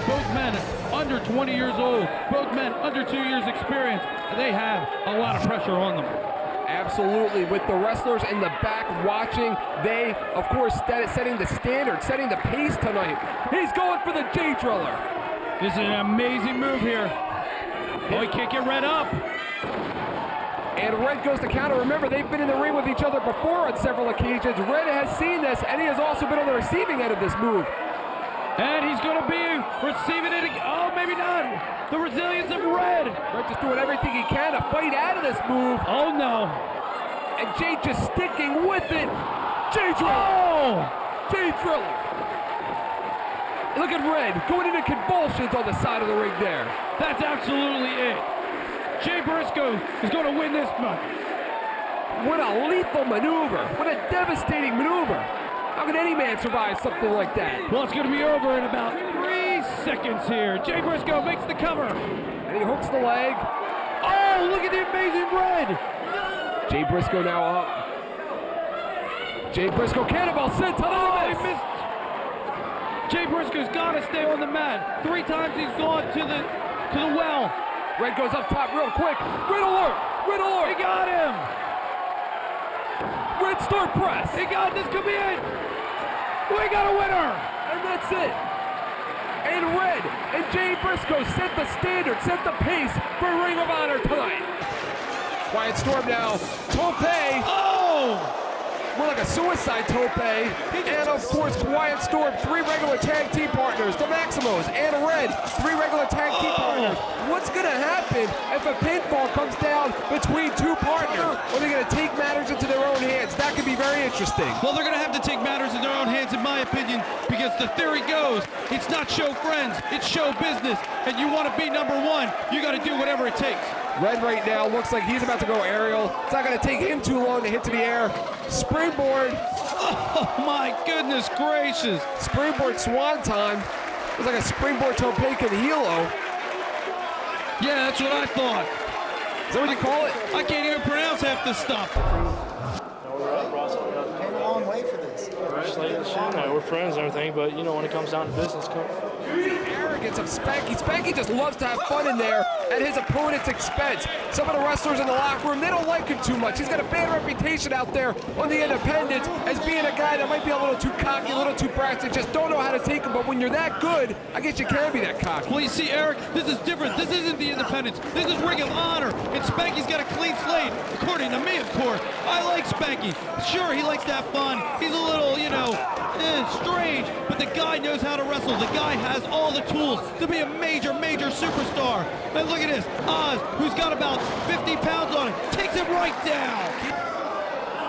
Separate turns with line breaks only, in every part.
Both men under 20 years old, both men under 2 years experience. They have a lot of pressure on them.
Absolutely, with the wrestlers in the back watching, they, of course, setting the standard, setting the pace tonight. He's going for the J-Driller.
This is an amazing move here. Oh, he can't get Red up.
And Red goes to counter. Remember, they've been in the ring with each other before on several occasions. Red has seen this, and he has also been on the receiving end of this move.
And he's going to be receiving it again. Oh, maybe not. The resilience of Red.
Red just doing everything he can to fight out of this move.
Oh, no.
And Jay just sticking with it. J-Driller.
Oh!
J-Driller. Look at Red going into convulsions on the side of the ring there.
That's absolutely it. Jay Briscoe is going to win this match.
What a lethal maneuver. What a devastating maneuver. How can any man survive something like that?
Well, it's going to be over in about 3 seconds here. Jay Briscoe makes the cover.
And he hooks the leg.
Oh, look at the amazing Red.
Jay Briscoe now up. Jay Briscoe cannonball senton on the miss.
Jay Briscoe's got to stay on the mat. 3 times he's gone to the well.
Red goes up top real quick. Red alert! Red alert!
He got him!
Red star press!
He got this, could be it! We got a winner!
And that's it! And Red and Jay Briscoe set the standard, set the pace for Ring of Honor tonight. Quiet Storm now. Tope!
Oh!
More like a suicide tope. And of course, Quiet Storm, 3 regular tag team partners, the Maximos and Red, 3 regular tag team partners. What's gonna happen if a pinfall comes down between 2 partners? Are they gonna take matters into their own hands? That could be very interesting.
Well, they're gonna have to take matters in their own hands, in my opinion, because the theory goes, it's not show friends, it's show business. And you wanna be number 1, you gotta do whatever it takes.
Red right now looks like he's about to go aerial. It's not going to take him too long to hit to the air. Springboard.
Oh my goodness gracious.
Springboard swanton. Looks like a springboard tope con hilo.
Yeah, that's what I thought.
Is that what you call it?
I can't even pronounce half this stuff.
Came a long way for this.
We're friends and everything, but you know, when it comes down to business,
Arrogance of Spanky. Spanky just loves to have fun in there at his opponent's expense. Some of the wrestlers in the locker room, they don't like him too much. He's got a bad reputation out there on the independents as being a guy that might be a little too cocky, a little too brash. They just don't know how to take him, but when you're that good, I guess you can be that cocky.
Well, you see, Eric, this is different. This isn't the independents. This is Ring of Honor, and Spanky's got a clean slate, according to me, of course. I like Spanky. Sure, he likes to have fun. He's a little, you know, strange, but the guy knows how to wrestle. The guy has all the tools to be a major, major superstar. And look at this, Oz, who's got about 50 pounds on him, takes him right down.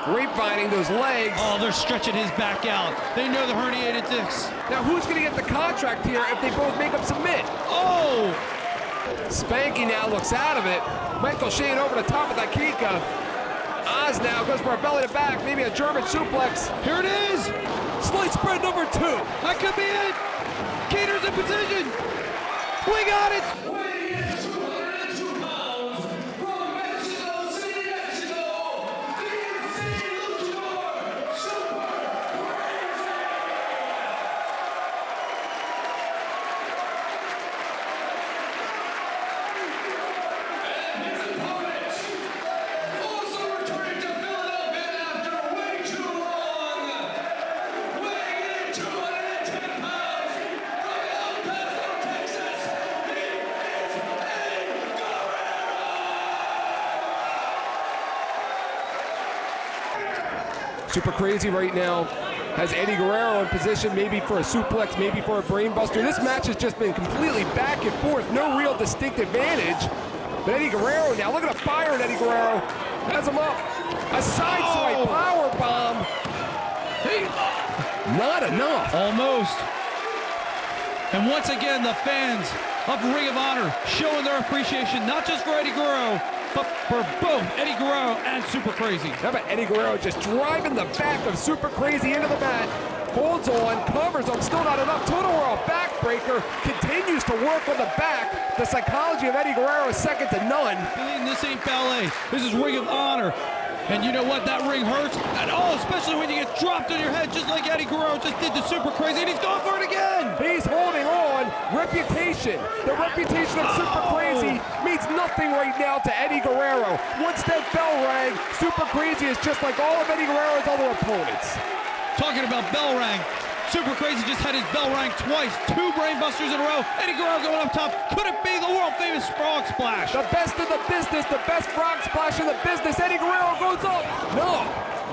Grapevining those legs.
Oh, they're stretching his back out. They know the herniated discs.
Now who's gonna get the contract here if they both make him submit?
Oh!
Spanky now looks out of it. Michael Shane over the top of that Kika. Oz now goes for a belly to back, maybe a German suplex.
Here it is!
Slight spread number 2.
That could be it! Keater's in position! We got it!
Weighing in 202 pounds, from Mexico City, Mexico, the Luchador, Super Crazy! And his opponent, also returning to Philadelphia after way too long, weighing in 210 pounds, from El Paso, Texas, he is Eddie Guerrero!
Super Crazy right now has Eddie Guerrero in position, maybe for a suplex, maybe for a brain buster. This match has just been completely back and forth, no real distinct advantage. But Eddie Guerrero now, look at the fire in Eddie Guerrero. Has him up. A sideswipe power bomb. Hey, not enough.
Almost. And once again, the fans of Ring of Honor showing their appreciation, not just for Eddie Guerrero, but for both Eddie Guerrero and Super Crazy.
How about Eddie Guerrero just driving the back of Super Crazy into the mat, holds on, covers him, still not enough. Total World backbreaker, continues to work on the back. The psychology of Eddie Guerrero is second to none.
This ain't ballet. This is Ring of Honor. And you know what? That ring hurts. And oh, especially when you get dropped on your head just like Eddie Guerrero just did to Super Crazy. And he's going for it again.
He's holding on. Reputation. The reputation of Super Crazy means nothing right now to Eddie Guerrero. Once that bell rang, Super Crazy is just like all of Eddie Guerrero's other opponents.
Talking about bell rang. Super Crazy just had his bell rang twice. 2 brainbusters in a row. Eddie Guerrero going up top. Could it be the world famous frog splash?
The best in the business, the best frog splash in the business. Eddie Guerrero goes up. No,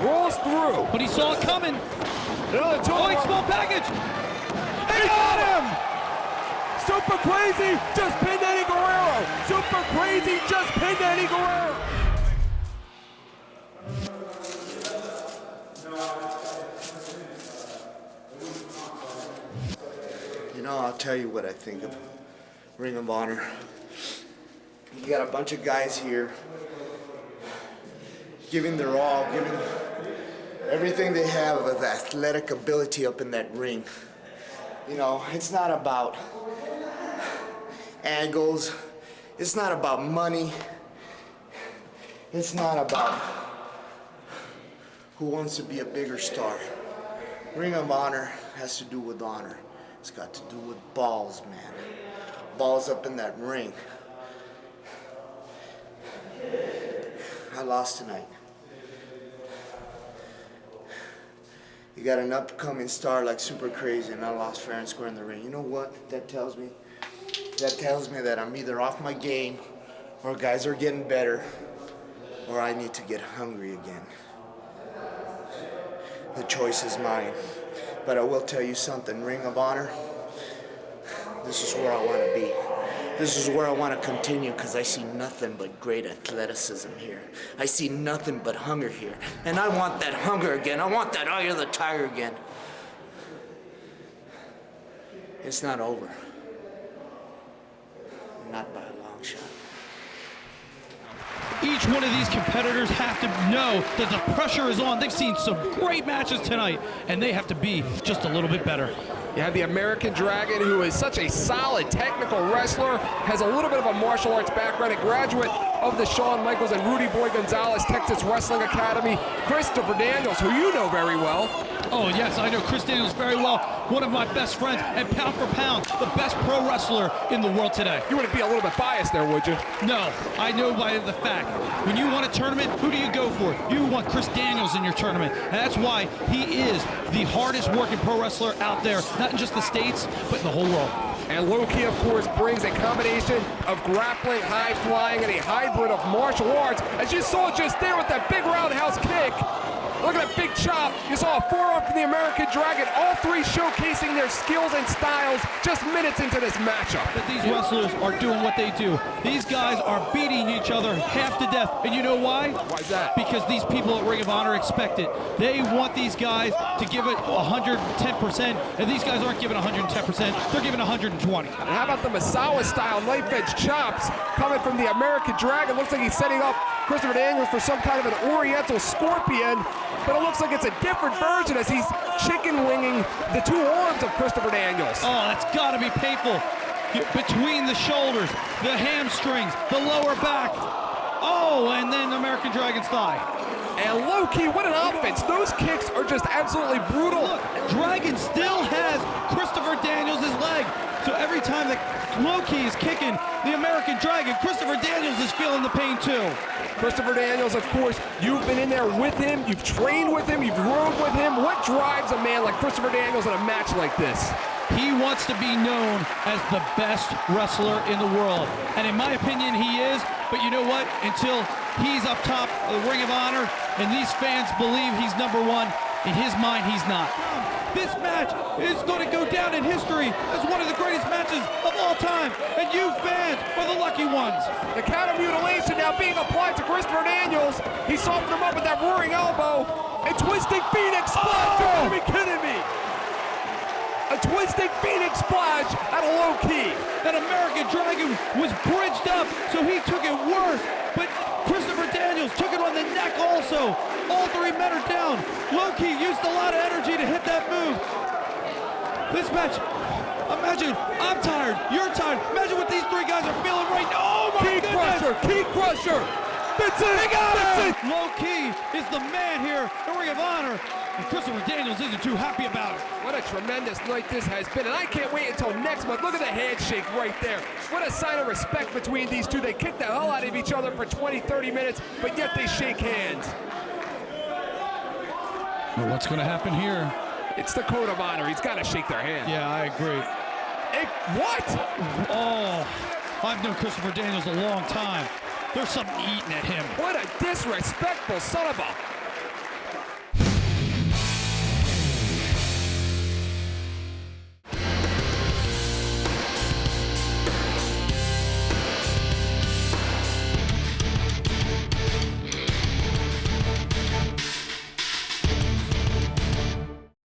rolls through.
But he saw it coming.
Another two.
Oh, small package. He got him.
Super Crazy just pinned Eddie Guerrero. Super Crazy just pinned Eddie Guerrero.
You know, I'll tell you what I think of Ring of Honor. You got a bunch of guys here giving their all, giving everything they have of athletic ability up in that ring. You know, it's not about angles. It's not about money. It's not about who wants to be a bigger star. Ring of Honor has to do with honor. It's got to do with balls, man. Balls up in that ring. I lost tonight. You got an upcoming star like Super Crazy, and I lost fair and square in the ring. You know what that tells me? That tells me that I'm either off my game, or guys are getting better, or I need to get hungry again. The choice is mine. But I will tell you something, Ring of Honor, this is where I want to be. This is where I want to continue, because I see nothing but great athleticism here. I see nothing but hunger here. And I want that hunger again. I want that eye of the tiger again. It's not over. Not by a long shot.
Each one of these competitors have to know that the pressure is on. They've seen some great matches tonight, and they have to be just a little bit better.
You have the American Dragon, who is such a solid technical wrestler, has a little bit of a martial arts background, a graduate of the Shawn Michaels and Rudy Boy Gonzalez Texas Wrestling Academy. Christopher Daniels, who you know very well.
Oh, yes, I know Chris Daniels very well. One of my best friends, and pound for pound, the best pro wrestler in the world today.
You wouldn't be a little bit biased there, would you?
No, I know by the fact. When you want a tournament, who do you go for? You want Chris Daniels in your tournament. And that's why he is the hardest working pro wrestler out there, not in just the States, but in the whole world.
And Loki, of course, brings a combination of grappling, high flying, and a hybrid of martial arts. As you saw just there with that big roundhouse kick. Look at that big chop. You saw a forearm from the American Dragon. All three showcasing their skills and styles just minutes into this matchup.
But these wrestlers are doing what they do. These guys are beating each other half to death. And you know why?
Why's that?
Because these people at Ring of Honor expect it. They want these guys to give it 110%. And these guys aren't giving 110%. They're giving 120.
And how about the Misawa-style knife-edge chops coming from the American Dragon? Looks like he's setting up Christopher Daniels for some kind of an Oriental Scorpion. But it looks like it's a different version as he's chicken winging the 2 arms of Christopher Daniels.
Oh, that's got to be painful. Between the shoulders, the hamstrings, the lower back. Oh, and then the American Dragon's thigh.
And low-key, what an offense. Those kicks are just absolutely brutal.
Look, Dragon still has Christopher Daniels' leg. So every time that Low-key is kicking the American Dragon, Christopher Daniels is feeling the pain too.
Christopher Daniels, of course, you've been in there with him, you've trained with him, you've rode with him. What drives a man like Christopher Daniels in a match like this?
He wants to be known as the best wrestler in the world. And in my opinion, he is. But you know what? Until he's up top of the Ring of Honor and these fans believe he's #1, in his mind, he's not. This match is going to go down in history as one of the greatest matches of all time. And you fans are the lucky ones.
The counter mutilation now being applied to Christopher Daniels. He softened him up with that roaring elbow. A twisting Phoenix splash. You gotta be kidding me. A twisting Phoenix splash at a low key.
That American Dragon was bridged up, so he took it worse. But Christopher Daniels took it on the neck also. All 3 men are down. Low-key used a lot of energy to hit that move. This match, imagine, I'm tired, you're tired. Imagine what these 3 guys are feeling right now. Oh my goodness!
Key crusher, Vincent! He got it!
Low Key is the man here in Ring of Honor, and Christopher Daniels isn't too happy about it.
What a tremendous night this has been, and I can't wait until next month. Look at the handshake right there. What a sign of respect between these two. They kick the hell out of each other for 20, 30 minutes, but yet they shake hands.
Well, what's going to happen here?
It's the code of honor. He's got to shake their hand.
Yeah, I agree.
What?
Oh, I've known Christopher Daniels a long time. There's something eating at him.
What a disrespectful son of a...